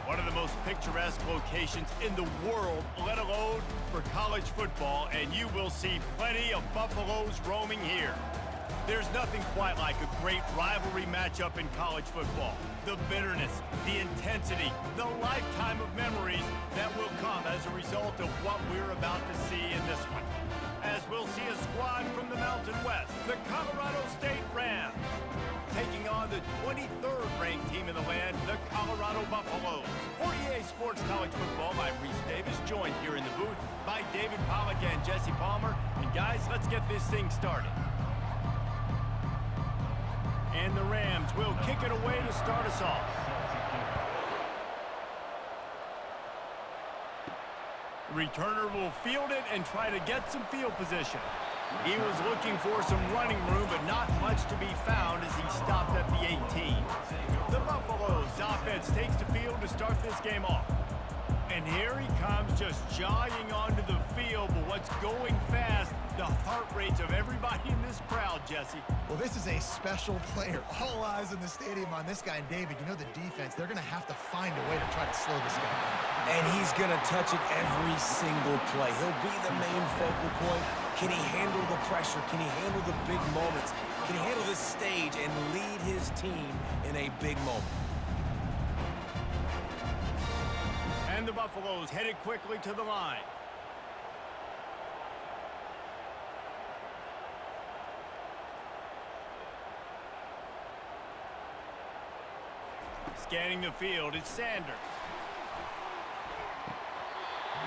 One of the most picturesque locations in the world, let alone for college football, and you will see plenty of Buffaloes roaming here. There's nothing quite like a great rivalry matchup in college football. The bitterness, the intensity, the lifetime of memories that will come as a result of what we're about to see in this one. As we'll see a squad from the Mountain West, the Colorado State Rams, taking on the 23rd ranked team in the land, the Colorado Buffaloes. For EA Sports College Football, I'm Reese Davis, joined here in the booth by David Pollack and Jesse Palmer. And guys, let's get this thing started. And the Rams will kick it away to start us off. Returner will field it and try to get some field position. He was looking for some running room, but not much to be found as he stopped at the 18. The Buffaloes offense takes the field to start this game off. And here he comes, just jogging onto the field, but what's going fast, the heart rates of everybody in this crowd, Jesse. Well, this is a special player. All eyes in the stadium on this guy. And David, you know the defense, they're going to have to find a way to try to slow this guy down. And he's going to touch it every single play. He'll be the main focal point. Can he handle the pressure? Can he handle the big moments? Can he handle this stage and lead his team in a big moment? And the Buffaloes headed quickly to the line. Scanning the field, it's Sanders.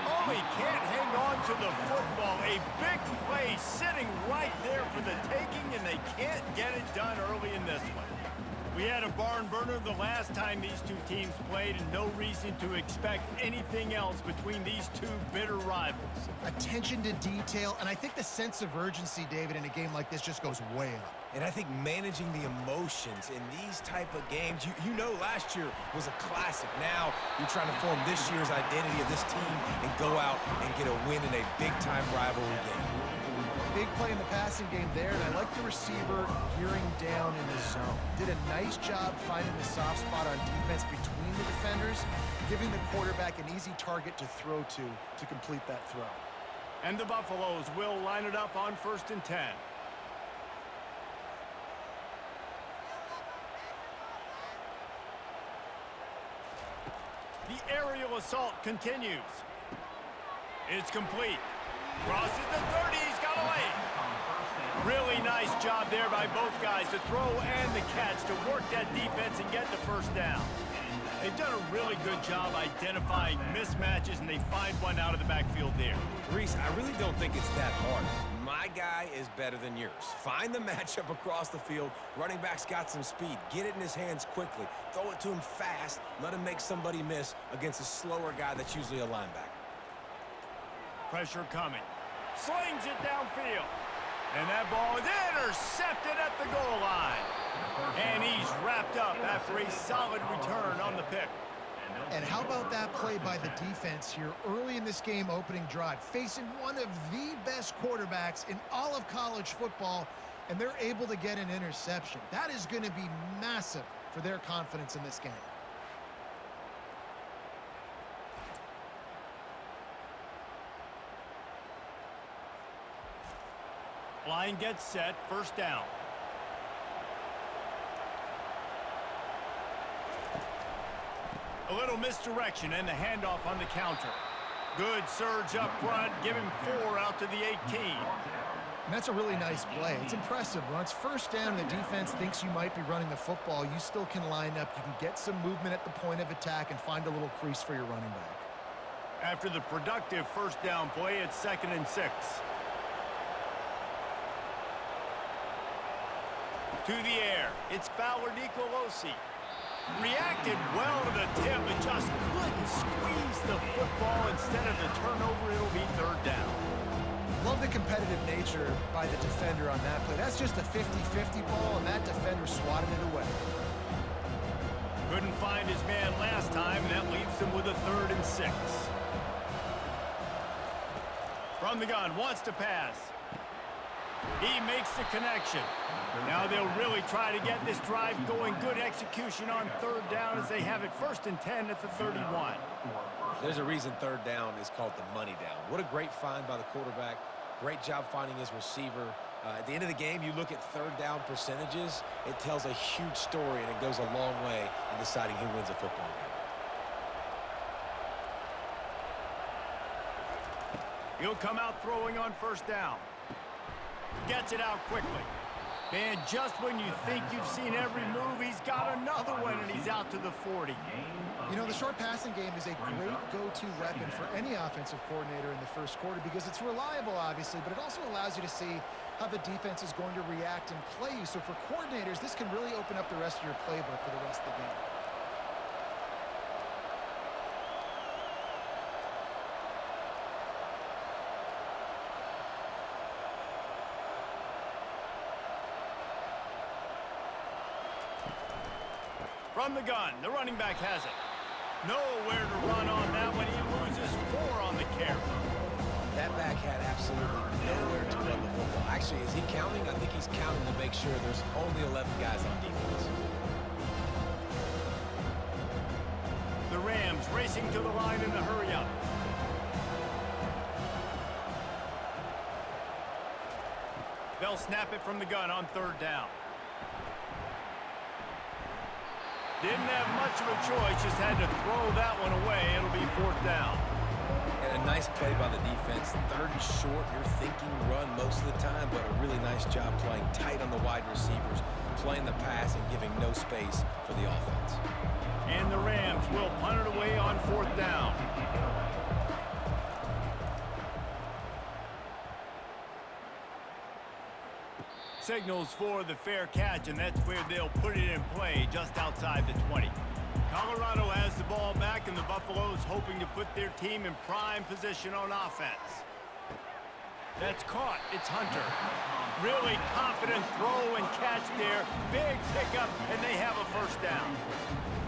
Oh, he can't hang on to the football. A big play sitting right there for the taking, and they can't get it done early in this one. We had a barn burner the last time these two teams played, and no reason to expect anything else between these two bitter rivals. Attention to detail, and I think the sense of urgency, David, in a game like this just goes way up. And I think managing the emotions in these type of games, you know last year was a classic. Now you're trying to form this year's identity of this team and go out and get a win in a big-time rivalry game. Big play in the passing game there, and I like the receiver gearing down in the zone. Did a nice job finding the soft spot on defense between the defenders, giving the quarterback an easy target to throw to complete that throw. And the Buffaloes will line it up on 1st and 10. The aerial assault continues. It's complete. Crosses the 30, he's got a lane. Really nice job there by both guys, the throw and the catch to work that defense and get the first down. They've done a really good job identifying mismatches, and they find one out of the backfield there. Reese, I really don't think it's that hard. My guy is better than yours. Find the matchup across the field. Running back's got some speed. Get it in his hands quickly. Throw it to him fast. Let him make somebody miss against a slower guy that's usually a linebacker. Pressure coming. Slings it downfield. And that ball is intercepted at the goal line. And he's wrapped up after a solid return on the pick. And how about that play by the defense here early in this game opening drive, facing one of the best quarterbacks in all of college football, and they're able to get an interception. That is going to be massive for their confidence in this game. Line gets set, 1st down. A little misdirection and the handoff on the counter. Good surge up front, give him 4 out to the 18. And that's a really nice play. It's impressive. When it's 1st down and the defense thinks you might be running the football, you still can line up. You can get some movement at the point of attack and find a little crease for your running back. After the productive 1st down play, it's 2nd and 6. To the air, it's Fowler Nicolosi. Reacted well to the tip, but just couldn't squeeze the football. Instead of the turnover, it'll be 3rd down. Love the competitive nature by the defender on that play. That's just a 50-50 ball, and that defender swatted it away. Couldn't find his man last time, and that leaves him with a 3rd and 6. From the gun, wants to pass. He makes the connection. Now they'll really try to get this drive going. Good execution on third down as they have it 1st and 10 at the 31. There's a reason third down is called the money down. What a great find by the quarterback. Great job finding his receiver. At the end of the game, you look at third down percentages. It tells a huge story, and it goes a long way in deciding who wins a football game. He'll come out throwing on 1st down. Gets it out quickly. And just when you think you've seen every move, he's got another one, and he's out to the 40. You know, the short passing game is a great go-to weapon for any offensive coordinator in the first quarter because it's reliable, obviously, but it also allows you to see how the defense is going to react and play you. So for coordinators, this can really open up the rest of your playbook for the rest of the game. From the gun, the running back has it. Nowhere to run on that one. He loses 4 on the carry. That back had absolutely nowhere to run the football. Actually, is he counting? I think he's counting to make sure there's only 11 guys on defense. The Rams racing to the line in the hurry-up. They'll snap it from the gun on 3rd down. Didn't have much of a choice, just had to throw that one away. It'll be 4th down. And a nice play by the defense. 3rd and short, you're thinking run most of the time, but a really nice job playing tight on the wide receivers, playing the pass and giving no space for the offense. And the Rams will punt it away on 4th down. Signals for the fair catch, and that's where they'll put it in play, just outside the 20. Colorado has the ball back, and the Buffaloes hoping to put their team in prime position on offense. That's caught. It's Hunter. Really confident throw and catch there. Big pickup, and they have a 1st down.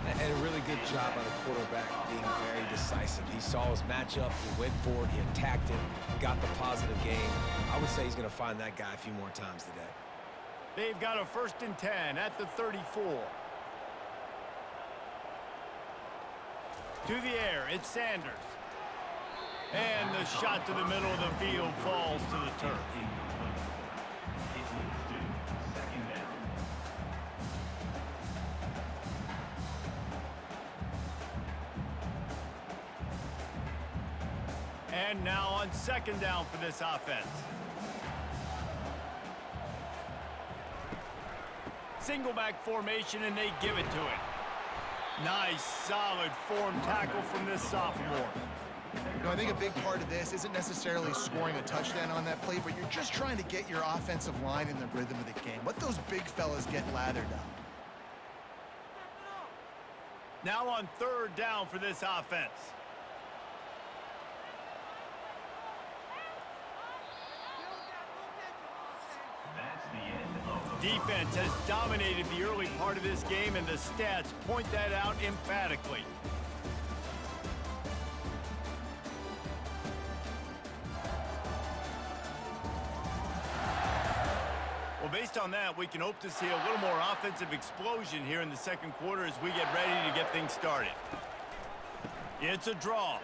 And a really good job by the quarterback being very decisive. He saw his matchup, he went for it, he attacked it, got the positive gain. I would say he's going to find that guy a few more times today. They've got a 1st and 10 at the 34. To the air, it's Sanders. And the shot to the middle of the field falls to the turf. And now on 2nd down for this offense. Single back formation, and they give it to it. Nice, solid form tackle from this sophomore. You know, I think a big part of this isn't necessarily scoring a touchdown on that play, but you're just trying to get your offensive line in the rhythm of the game. Let those big fellas get lathered up. Now on 3rd down for this offense. Defense has dominated the early part of this game, and the stats point that out emphatically. Well, based on that, we can hope to see a little more offensive explosion here in the 2nd quarter as we get ready to get things started. It's a draw.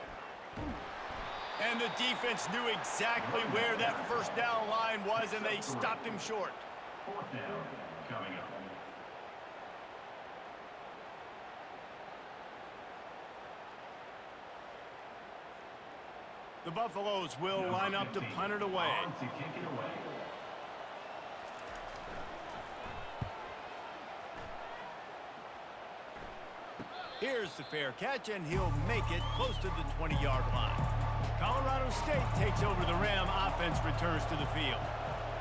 And the defense knew exactly where that 1st down line was, and they stopped him short. 4th down coming up. The Buffaloes will line up to punt it away. To kick it away. Here's the fair catch, and he'll make it close to the 20-yard line. Colorado State takes over the Ram. Offense returns to the field.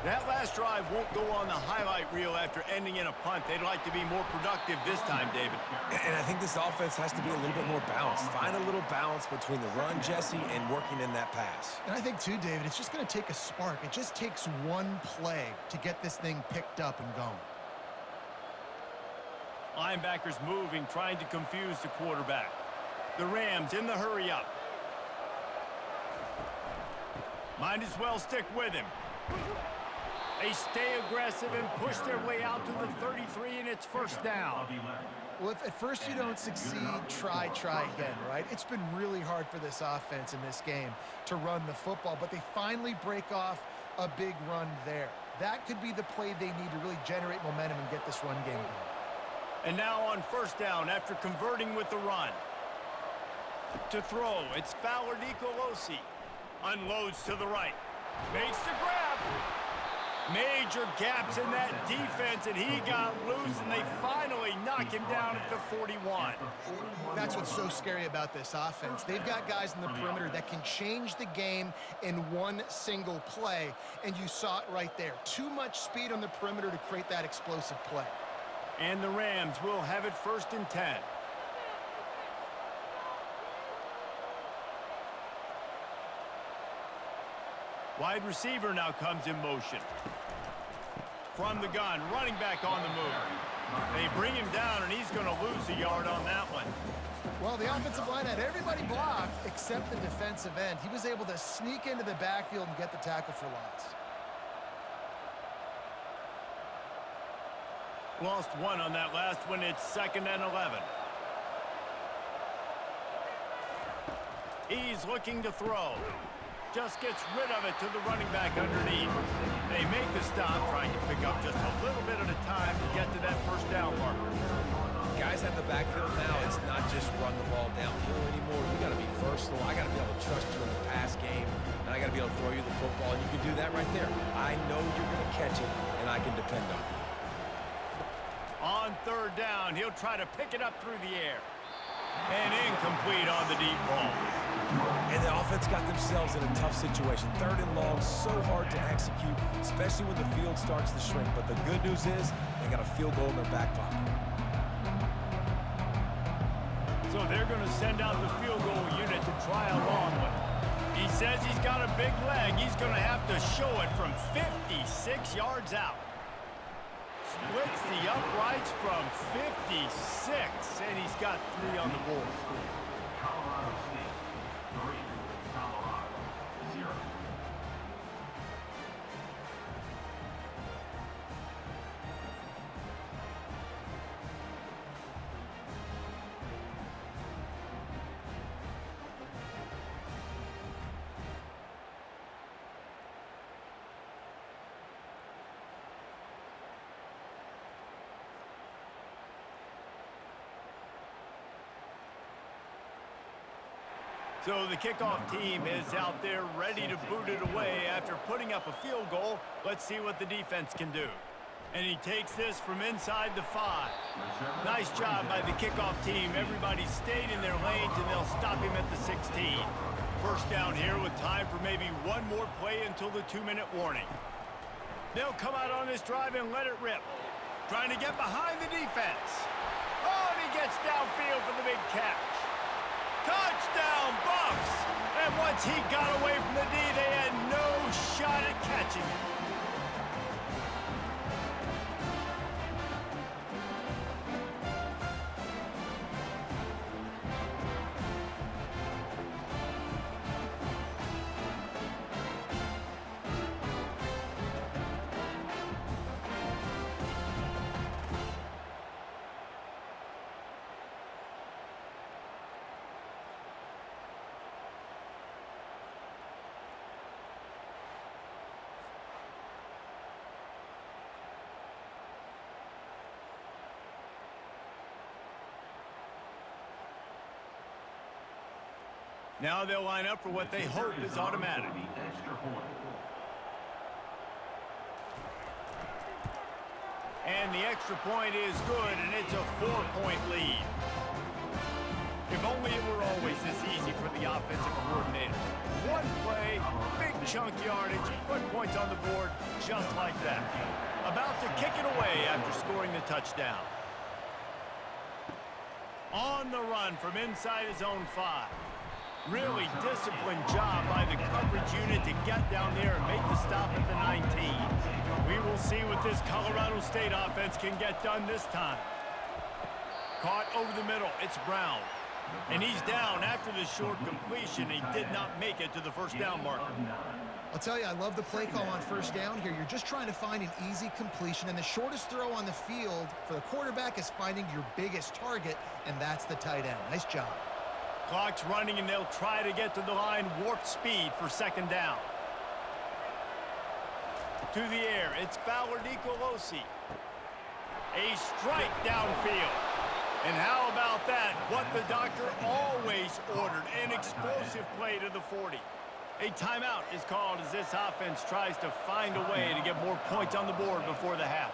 That last drive won't go on the highlight reel after ending in a punt. They'd like to be more productive this time, David. And I think this offense has to be a little bit more balanced. Find a little balance between the run, Jesse, and working in that pass. And I think, too, David, it's just going to take a spark. It just takes one play to get this thing picked up and going. Linebackers moving, trying to confuse the quarterback. The Rams in the hurry-up. Might as well stick with him. They stay aggressive and push their way out to the 33, and it's first down. Well, if at first you don't succeed, try again, right? It's been really hard for this offense in this game to run the football, but they finally break off a big run there. That could be the play they need to really generate momentum and get this run game going. And now on first down after converting with the run. To throw, it's Fowler Nicolosi. Unloads to the right. Makes the grab. Major gaps in that defense, and he got loose, and they finally knock him down at the 41. That's what's so scary about this offense. They've got guys in the perimeter that can change the game in one single play, and you saw it right there. Too much speed on the perimeter to create that explosive play. And the Rams will have it first and 10. Wide receiver now comes in motion. From the gun, running back on the move. They bring him down, and he's going to lose a yard on that one. Well, the offensive line had everybody blocked except the defensive end. He was able to sneak into the backfield and get the tackle for loss. Lost one on that last one. It's 2nd and 11. He's looking to throw. Just gets rid of it to the running back underneath. They make the stop, trying to pick up just a little bit at a time to get to that first down marker. Guys at the backfield now, it's not just run the ball downhill anymore. You got to be versatile. I got to be able to trust you in the pass game, and I got to be able to throw you the football, and you can do that right there. I know you're going to catch it, and I can depend on you. On third down, he'll try to pick it up through the air. And incomplete on the deep ball. And the offense got themselves in a tough situation. 3rd and long, so hard to execute, especially when the field starts to shrink. But the good news is they got a field goal in their back pocket. So they're going to send out the field goal unit to try a long one. He says he's got a big leg. He's going to have to show it from 56 yards out. Splits the uprights from 56, and he's got 3 on the board. Colorado State, 3. Colorado, 0. So the kickoff team is out there ready to boot it away after putting up a field goal. Let's see what the defense can do. And he takes this from inside the 5. Nice job by the kickoff team. Everybody stayed in their lanes, and they'll stop him at the 16. First down here with time for maybe one more play until the 2-minute warning. They'll come out on this drive and let it rip. Trying to get behind the defense. Oh, and he gets downfield for the big catch. Touchdown, Buffs! And once he got away from the D, they had no shot at catching him. Now they'll line up for what they hope is automatic. And the extra point is good, and it's a 4-point lead. If only it were always this easy for the offensive coordinators. One play, big chunk yardage, put points on the board just like that. About to kick it away after scoring the touchdown. On the run from inside his own 5. Really disciplined job by the coverage unit to get down there and make the stop at the 19. We will see what this Colorado State offense can get done this time. Caught over the middle. It's Brown. And he's down after the short completion. He did not make it to the first down marker. I'll tell you, I love the play call on first down here. You're just trying to find an easy completion, and the shortest throw on the field for the quarterback is finding your biggest target, and that's the tight end. Nice job. Clock's running, and they'll try to get to the line warp speed for second down. To the air, it's Fowler Nicolosi. A strike downfield. And how about that? What the doctor always ordered, an explosive play to the 40. A timeout is called as this offense tries to find a way to get more points on the board before the half.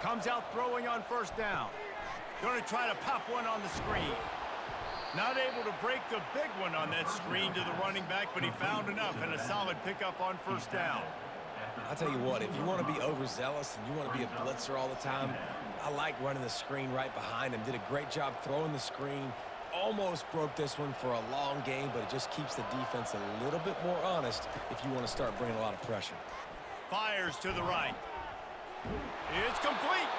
Comes out throwing on first down. Going to try to pop one on the screen. Not able to break the big one on that screen to the running back, but he found enough and a solid pickup on first down. I'll tell you what, if you want to be overzealous and you want to be a blitzer all the time, I like running the screen right behind him. Did a great job throwing the screen. Almost broke this one for a long game, but it just keeps the defense a little bit more honest if you want to start bringing a lot of pressure. Fires to the right. It's complete.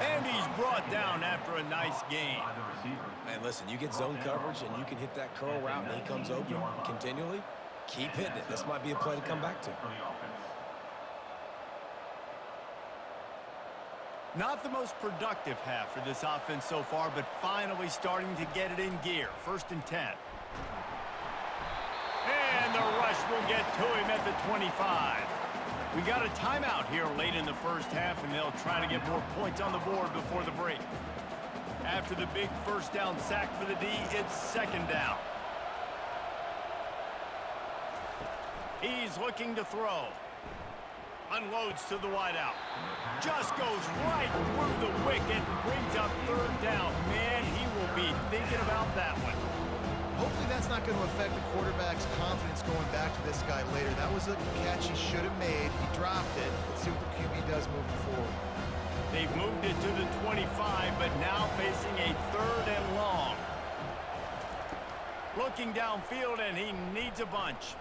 And he's brought down after a nice game. Man, listen, you get zone coverage and you can hit that curl route and he comes open continually. Keep hitting it. This might be a play to come back to. Not the most productive half for this offense so far, but finally starting to get it in gear. 1st and 10. And the rush will get to him at the 25. We got a timeout here late in the first half, and they'll try to get more points on the board before the break. After the big first down sack for the D, it's second down. He's looking to throw. Unloads to the wideout. Just goes right through the wicket, brings up third down. Man, he will be thinking about that one. Hopefully that's not going to affect the quarterback's confidence going back to this guy later. That was a catch he should have made. He dropped it. Let's see what the QB does moving forward. They've moved it to the 25, but now facing a 3rd and long. Looking downfield, and he needs a bunch.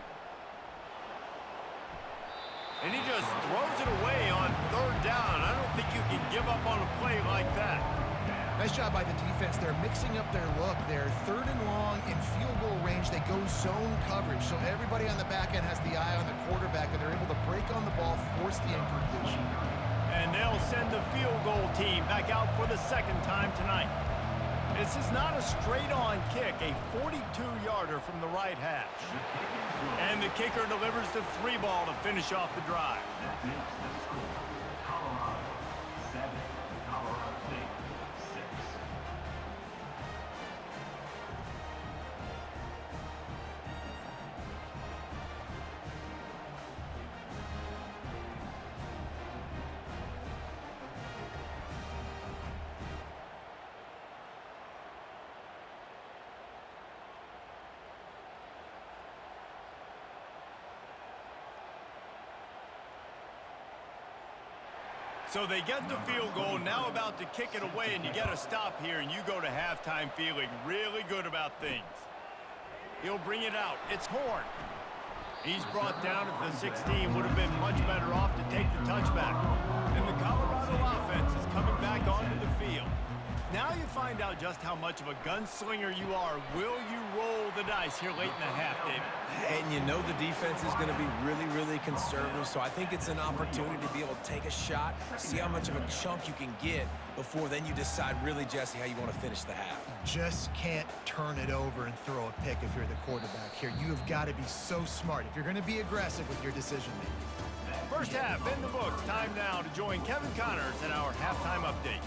And he just throws it away on 3rd down. I don't think you can give up on a play like that. Nice job by the defense. They're mixing up their look. They're 3rd and long in field goal range. They go zone coverage, so everybody on the back end has the eye on the quarterback, and they're able to break on the ball, force the incompletion. And they'll send the field goal team back out for the 2nd time tonight. This is not a straight-on kick, a 42-yarder from the right hash. And the kicker delivers the 3-ball to finish off the drive. Colorado 7, Colorado State 6. So they get the field goal, now about to kick it away, and you get a stop here, and you go to halftime feeling really good about things. He'll bring it out. It's Horn. He's brought down at the 16. Would have been much better off to take the touchback. And the Colorado offense is coming back onto the field. Now you find out just how much of a gunslinger you are. Will you roll the dice here late in the half, David? And you know the defense is going to be really, really conservative, so I think it's an opportunity to be able to take a shot, see how much of a chunk you can get before then you decide really, Jesse, how you want to finish the half. Just can't turn it over and throw a pick if you're the quarterback here. You have got to be so smart if you're going to be aggressive with your decision-making. First half in the books. Time now to join Kevin Connors in our halftime update.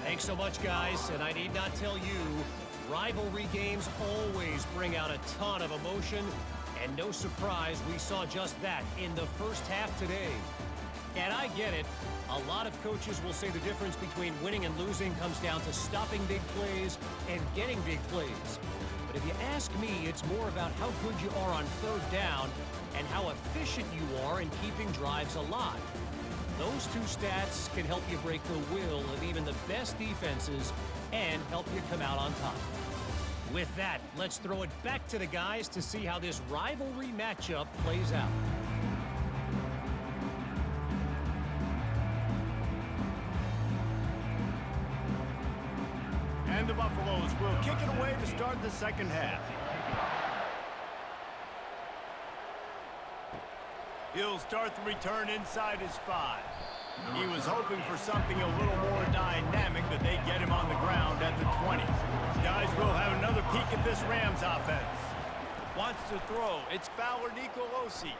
Thanks so much, guys, and I need not tell you, rivalry games always bring out a ton of emotion, and no surprise, we saw just that in the first half today. And I get it. A lot of coaches will say the difference between winning and losing comes down to stopping big plays and getting big plays. But if you ask me, it's more about how good you are on 3rd down and how efficient you are in keeping drives alive. Those two stats can help you break the will of even the best defenses and help you come out on top. With that, let's throw it back to the guys to see how this rivalry matchup plays out. And And the Buffaloes will kick it away to start the second half. He'll start the return inside his 5. He was hoping for something a little more dynamic, but they get him on the ground at the 20. Guys, we'll have another peek at this Rams offense. Wants to throw. It's Fowler Nicolosi.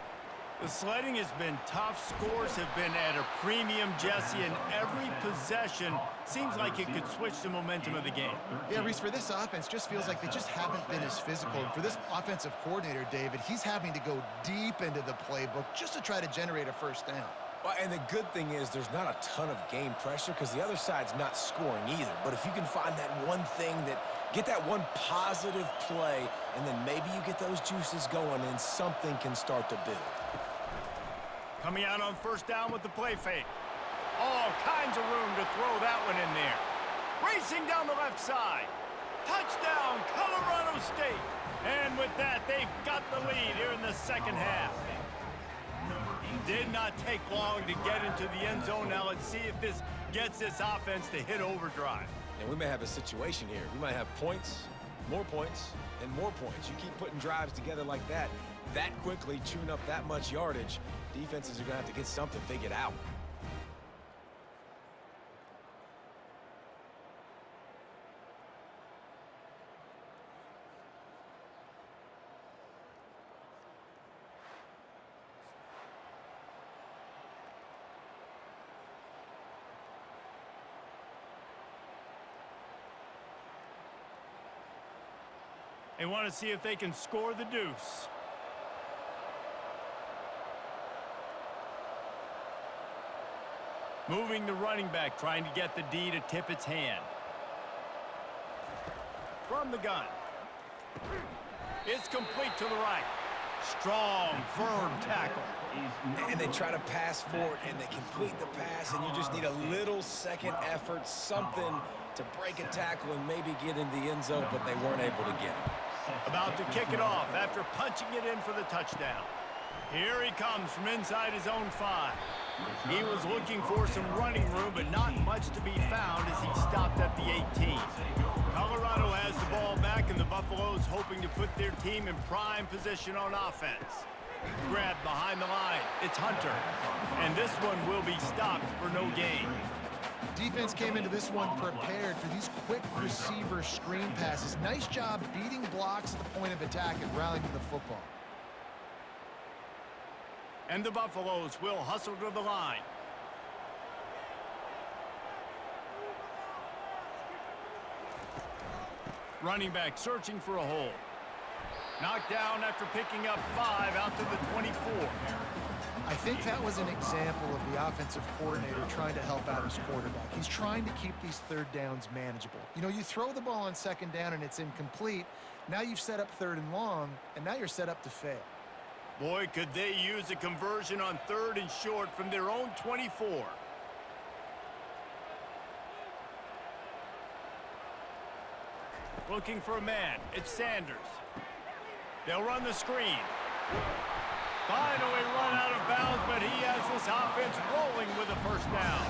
The sledding has been tough. Scores have been at a premium, Jesse, and every possession seems like it could switch the momentum of the game. Yeah, Reese, for this offense, just feels like they just haven't been as physical. And for this offensive coordinator, David, he's having to go deep into the playbook just to try to generate a first down. Well, and the good thing is there's not a ton of game pressure because the other side's not scoring either. But if you can find that one thing get that one positive play, and then maybe you get those juices going and something can start to build. Coming out on first down with the play fake. All kinds of room to throw that one in there. Racing down the left side. Touchdown, Colorado State. And with that, they've got the lead here in the second half. Did not take long to get into the end zone. Now let's see if this gets this offense to hit overdrive. And we may have a situation here. We might have points, and more points. You keep putting drives together like that quickly, chewing up that much yardage, defenses are going to have to get something figured out. They want to see if they can score the deuce. Moving the running back, trying to get the D to tip its hand. From the gun. It's complete to the right. Strong, firm tackle. And they try to pass forward, and they complete the pass, and you just need a little second effort, something to break a tackle and maybe get in the end zone, but they weren't able to get it. About to kick it off after punching it in for the touchdown. Here he comes from inside his own 5. He was looking for some running room, but not much to be found as he stopped at the 18. Colorado has the ball back, and the Buffaloes hoping to put their team in prime position on offense. Grabbed behind the line. It's Hunter. And this one will be stopped for no gain. Defense came into this one prepared for these quick receiver screen passes. Nice job beating blocks at the point of attack and rallying to the football. And the Buffaloes will hustle to the line. Running back searching for a hole. Knocked down after picking up 5 out to the 24. I think that was an example of the offensive coordinator trying to help out his quarterback. He's trying to keep these third downs manageable. You know, you throw the ball on second down and it's incomplete. Now you've set up third and long, and now you're set up to fail. Boy, could they use a conversion on third and short from their own 24. Looking for a man. It's Sanders. They'll run the screen. Finally run out of bounds, but he has this offense rolling with a first down.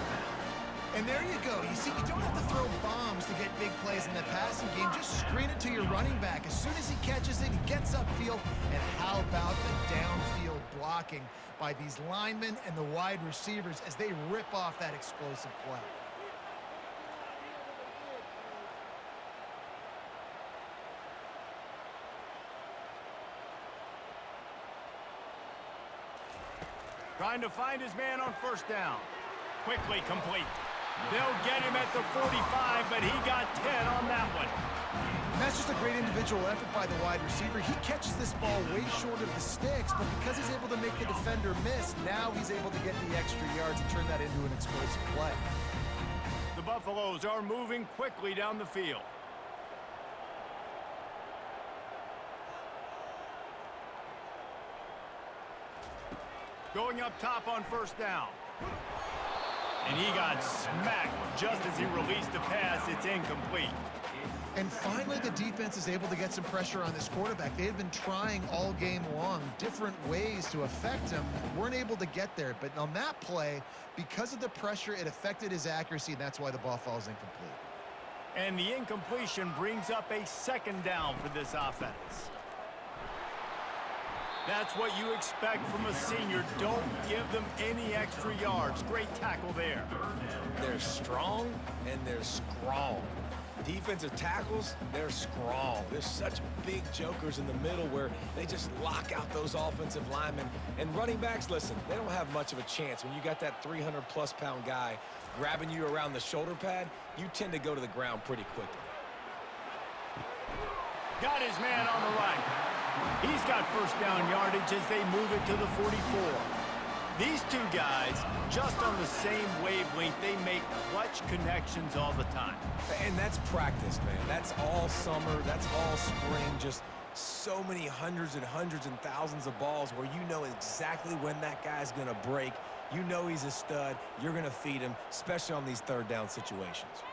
And there you go. You see, you don't have to throw bombs to get big plays in the passing game. Just screen it to your running back. As soon as he catches it, he gets upfield. And how about the downfield blocking by these linemen and the wide receivers as they rip off that explosive play? Trying to find his man on first down. Quickly complete. They'll get him at the 45, but he got 10 on that one. And that's just a great individual effort by the wide receiver. He catches this ball way short of the sticks, but because he's able to make the defender miss, now he's able to get the extra yards and turn that into an explosive play. The Buffaloes are moving quickly down the field. Going up top on first down. And he got smacked just as he released the pass. It's incomplete. And finally, the defense is able to get some pressure on this quarterback. They had been trying all game long different ways to affect him. Weren't able to get there. But on that play, because of the pressure, it affected his accuracy, and that's why the ball falls incomplete. And the incompletion brings up a second down for this offense. That's what you expect from a senior. Don't give them any extra yards. Great tackle there. They're strong and they're strong. Defensive tackles, they're strong. There's such big jokers in the middle where they just lock out those offensive linemen. And running backs, listen, they don't have much of a chance. When you got that 300-plus pound guy grabbing you around the shoulder pad, you tend to go to the ground pretty quickly. Got his man on the right. He's got first down yardage as they move it to the 44. These two guys, just on the same wavelength, they make clutch connections all the time. And that's practice, man. That's all summer. That's all spring. Just so many hundreds and thousands of balls where you know exactly when that guy's going to break. You know he's a stud. You're going to feed him, especially on these third down situations.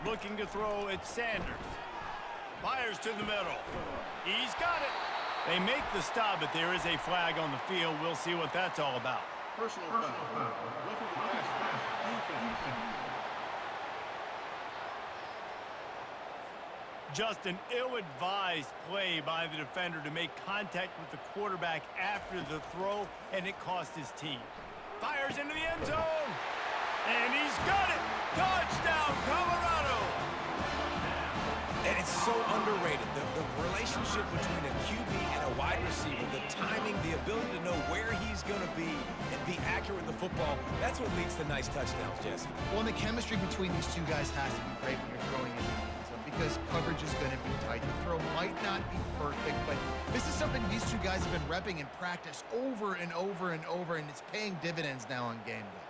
Looking to throw, it's Sanders. Fires to the middle. He's got it. They make the stop, but there is a flag on the field. We'll see what that's all about. Personal foul. Roughing the passer. Defense. Just an ill-advised play by the defender to make contact with the quarterback after the throw, and it cost his team. Fires into the end zone, and he's got it. Touchdown, Colorado. And it's so underrated, the relationship between a QB and a wide receiver, the timing, the ability to know where he's going to be and be accurate with the football, that's what leads to nice touchdowns, Jesse. Well, and the chemistry between these two guys has to be great when you're throwing in the end zone because coverage is going to be tight. The throw might not be perfect, but this is something these two guys have been repping in practice over and over and over, and it's paying dividends now on game day.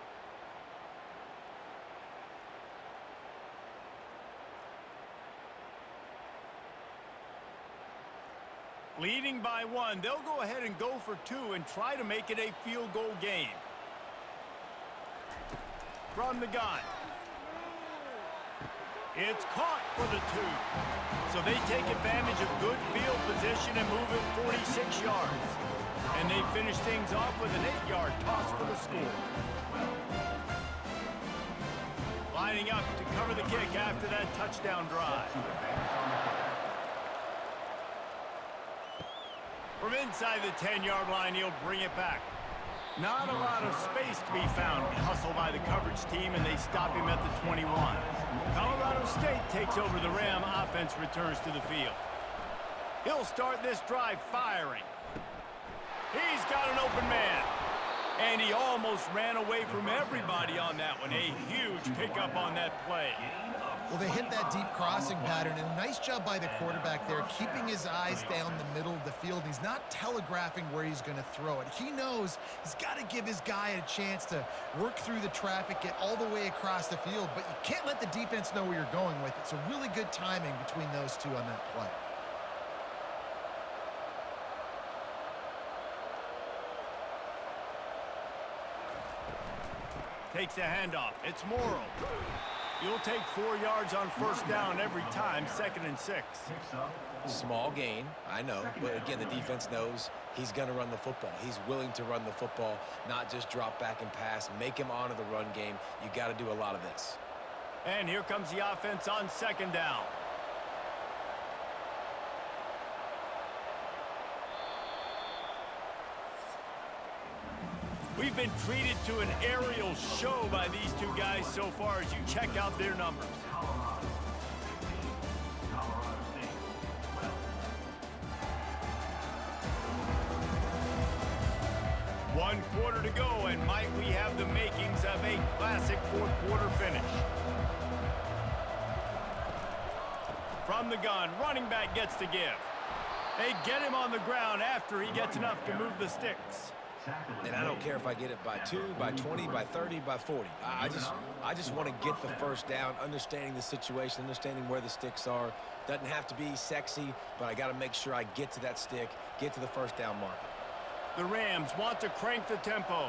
Leading by one, they'll go ahead and go for two and try to make it a field goal game. From the gun. It's caught for the two. So they take advantage of good field position and move it 46 yards. And they finish things off with an 8-yard toss for the score. Lining up to cover the kick after that touchdown drive. From inside the 10-yard line, he'll bring it back. Not a lot of space to be found. Hustled by the coverage team, and they stop him at the 21. Colorado State takes over the Ram. Offense returns to the field. He'll start this drive firing. He's got an open man. And he almost ran away from everybody on that one. A huge pickup on that play. Well, they hit that deep crossing pattern, and a nice job by the quarterback there, keeping his eyes down the middle of the field. He's not telegraphing where he's going to throw it. He knows he's got to give his guy a chance to work through the traffic, get all the way across the field, but you can't let the defense know where you're going with it. So really good timing between those two on that play. Takes a handoff. It's Morrow. You'll take 4 yards on first down every time, 2nd and 6. Small gain, I know, but again, the defense knows he's going to run the football. He's willing to run the football, not just drop back and pass, make him honor the run game. You got to do a lot of this. And here comes the offense on 2nd down. We've been treated to an aerial show by these two guys so far as you check out their numbers. One quarter to go, and might we have the makings of a classic fourth-quarter finish. From the gun, running back gets to give. They get him on the ground after he gets enough to move the sticks. And I don't care if I get it by 2, by 20, by 30, by 40. I just want to get the first down, understanding the situation, understanding where the sticks are. Doesn't have to be sexy, but I got to make sure I get to that stick, get to the first down marker. The Rams want to crank the tempo.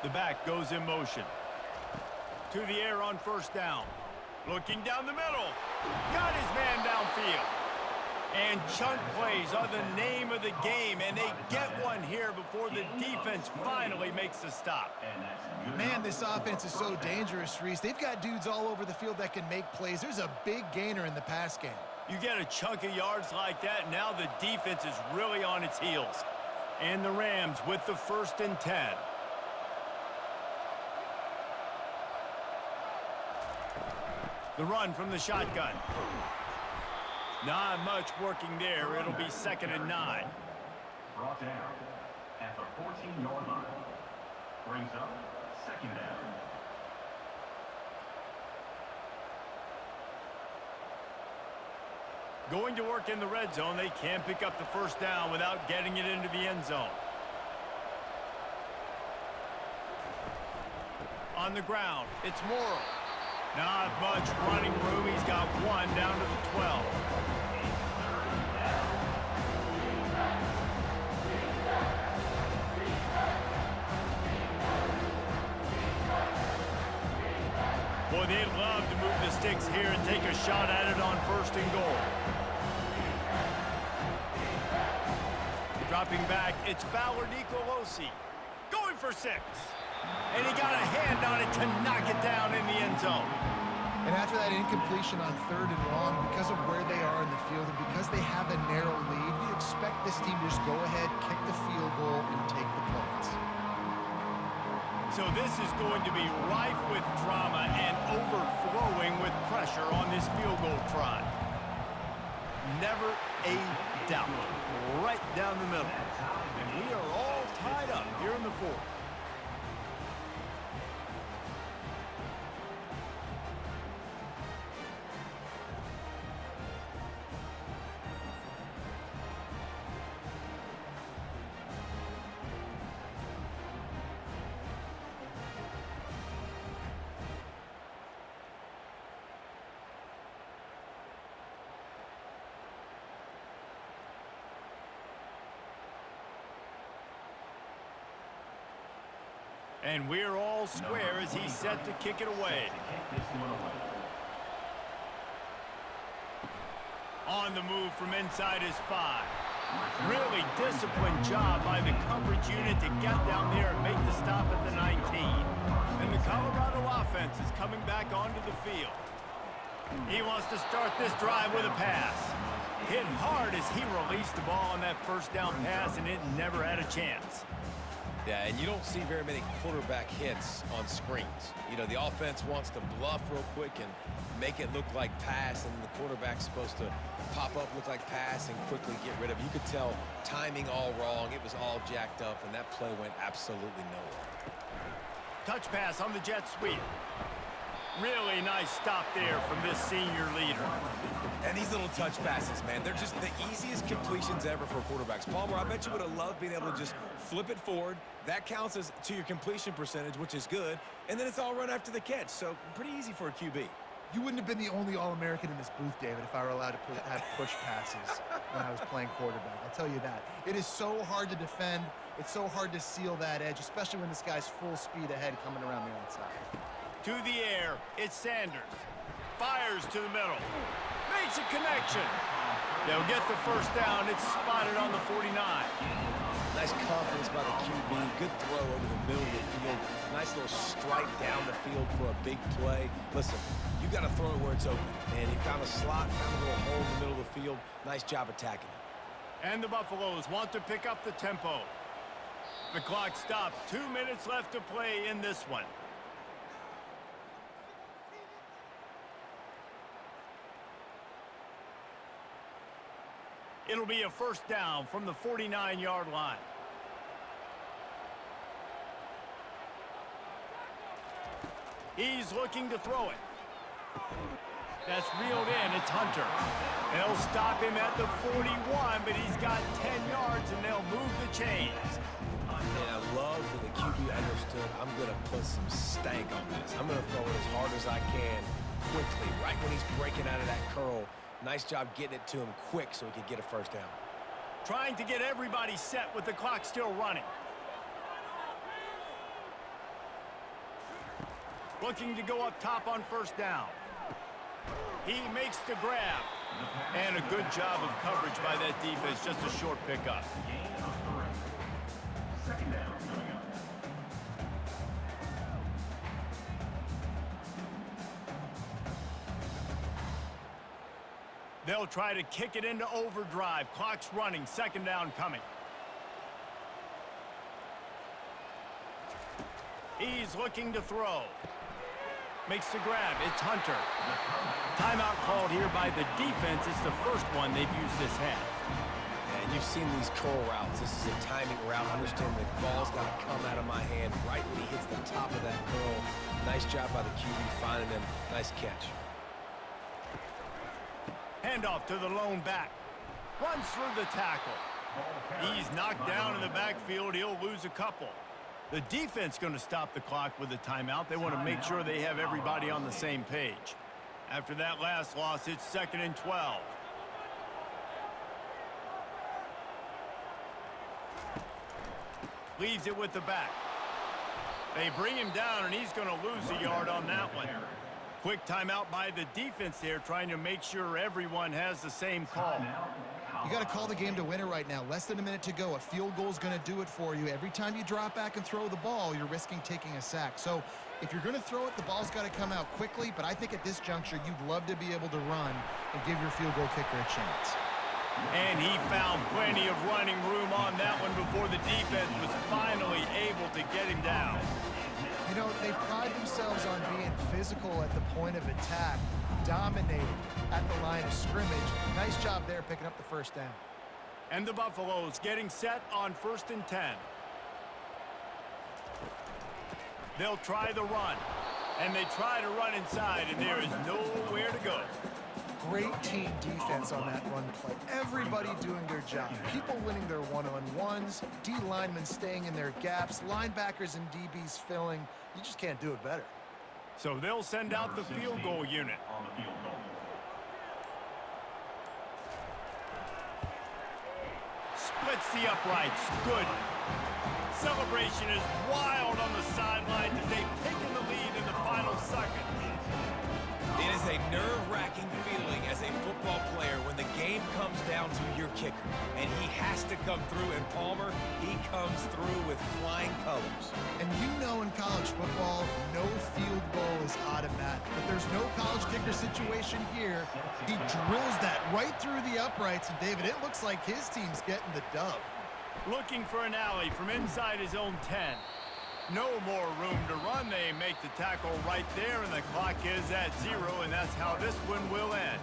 The back goes in motion. To the air on first down. Looking down the middle. Got his man downfield. And chunk plays are the name of the game, and they get one here before the defense finally makes a stop. Man, this offense is so dangerous, Reese. They've got dudes all over the field that can make plays. There's a big gainer in the pass game. You get a chunk of yards like that, now the defense is really on its heels. And the Rams with the 1st and 10. The run from the shotgun. Not much working there. It'll be 2nd and 9. Brought down at the 14-yard line. Brings up 2nd down. Going to work in the red zone. They can't pick up the 1st down without getting it into the end zone. On the ground, it's Morrow. Not much running room. He's got one down to the 12. Boy, they'd love to move the sticks here and take a shot at it on 1st and goal. Dropping back, it's Ballard Nicolosi. Going for 6. And he got a hand on it to knock it down in the end zone. And after that incompletion on 3rd and long, because of where they are in the field and because they have a narrow lead, you expect this team to just go ahead, kick the field goal, and take the points. So this is going to be rife with drama and overflowing with pressure on this field goal try. Never a doubt. Right down the middle. And we are all tied up here in the 4th. And we're all square as he's set to kick it away. On the move from inside his 5. Really disciplined job by the coverage unit to get down there and make the stop at the 19. And the Colorado offense is coming back onto the field. He wants to start this drive with a pass. Hit hard as he released the ball on that 1st down pass, and it never had a chance. Yeah, and you don't see very many quarterback hits on screens. You know, the offense wants to bluff real quick and make it look like pass, and the quarterback's supposed to pop up, look like pass, and quickly get rid of it. You could tell timing all wrong. It was all jacked up, and that play went absolutely nowhere. Touch pass on the jet sweep. Really nice stop there from this senior leader. And these little touch passes, man, they're just the easiest completions ever for quarterbacks. Palmer, I bet you would have loved being able to just flip it forward. That counts as to your completion percentage, which is good. And then it's all run after the catch, so pretty easy for a QB. You wouldn't have been the only All-American in this booth, David, if I were allowed to have push passes when I was playing quarterback. I'll tell you that. It is so hard to defend. It's so hard to seal that edge, especially when this guy's full speed ahead coming around the outside. To the air, it's Sanders. Fires to the middle. Makes a connection. They'll get the 1st down. It's spotted on the 49. Nice confidence by the QB. Good throw over the middle of the field. Nice little strike down the field for a big play. Listen, you got to throw it where it's open. And he found a slot, found a little hole in the middle of the field. Nice job attacking it. And the Buffaloes want to pick up the tempo. The clock stops. 2 minutes left to play in this one. It'll be a 1st down from the 49-yard line. He's looking to throw it. That's reeled in. It's Hunter. They'll stop him at the 41, but he's got 10 yards, and they'll move the chains. And I love that the QB understood, I'm going to put some stank on this. I'm going to throw it as hard as I can quickly, right when he's breaking out of that curl. Nice job getting it to him quick so he could get a 1st down. Trying to get everybody set with the clock still running. Looking to go up top on 1st down. He makes the grab. And a good job of coverage by that defense, just a short pickup. Gain of 3. Second down coming up. They'll try to kick it into overdrive. Clock's running. Second down coming. He's looking to throw. Makes the grab. It's Hunter. Timeout called here by the defense. It's the first one they've used this half. And you've seen these curl routes. This is a timing route. Understand the ball's got to come out of my hand right when he hits the top of that curl. Nice job by the QB finding him. Nice catch. Handoff to the lone back. Runs through the tackle. He's knocked down in the backfield. He'll lose a couple. The defense going to stop the clock with a timeout. They want to make sure they have everybody on the same page. After that last loss, it's 2nd and 12. Leaves it with the back. They bring him down, and he's going to lose a yard on that one. Quick timeout by the defense there, trying to make sure everyone has the same call. You got to call the game to win it right now. Less than a minute to go. A field goal is going to do it for you. Every time you drop back and throw the ball, you're risking taking a sack. So if you're going to throw it, the ball's got to come out quickly. But I think at this juncture, you'd love to be able to run and give your field goal kicker a chance. And he found plenty of running room on that one before the defense was finally able to get him down. You know, they pride themselves on being physical at the point of attack, dominating at the line of scrimmage. Nice job there picking up the first down. And the Buffaloes getting set on 1st and 10. They'll try the run. And they try to run inside, and there is nowhere to go. Great team defense on that run play. Everybody doing their job. People winning their one-on-ones, D linemen staying in their gaps, linebackers and DBs filling. You just can't do it better. So they'll send out the field goal unit. On the field goal. Splits the uprights. Good. Celebration is wild on the sidelines as they've taken the lead in the final seconds. It is a nerve-wracking feeling as a football player when the game comes down to your kicker. And he has to come through, and Palmer, he comes through with flying colors. And you know in college football, no field goal is automatic. But there's no college kicker situation here. He drills that right through the uprights. And, David, it looks like his team's getting the dub. Looking for an alley from inside his own 10. No more room to run. They make the tackle right there, and the clock is at 0, and that's how this one will end.